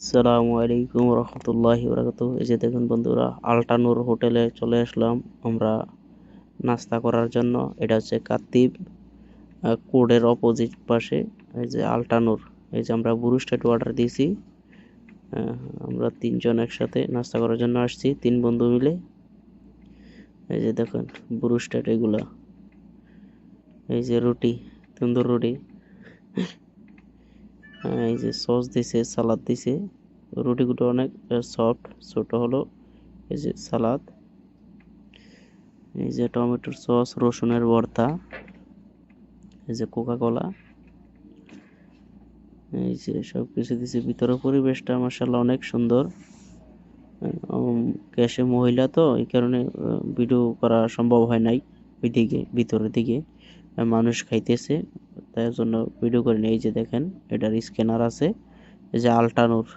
আসসালামু আলাইকুম রহমতুল্লাহি বারাকাতুহু। এই যে দেখুন বন্ধুরা, আলটানুর হোটেলে চলে আসলাম আমরা নাস্তা করার জন্য। এটা হচ্ছে কাত্তিব কোডের অপোজিট পাশে। এই যে আলটানুর, এই যে আমরা ব্রুস্টেড অর্ডার দিয়েছি। আমরা তিনজন একসাথে নাস্তা করার জন্য আসছি, তিন বন্ধু মিলে। এই যে দেখুন ব্রুস্টেড এগুলা, এই যে রুটি, তন্দুর রুটি, এই যে সস দিছে, সালাদ দিছে। রুটিগুলো অনেক সফট, ছোট হলো। এই যে সালাদ, এই যে টমেটোর সস, রসুনের ভর্তা, এই যে কোকা কোলা, এই যে সবকিছু দিছে। ভিতরে পরিবেশটা মাশাআল্লাহ অনেক সুন্দর। ক্যাশে মহিলা তো এই কারণে ভিডিও করা সম্ভব হয় নাই। ওইদিকে ভিতরের দিকে মানুষ খাইতেছে, তাই জন্য ভিডিও করিনি। এই যে দেখেন, এটার স্ক্যানার আছে। এই যে আলটানুর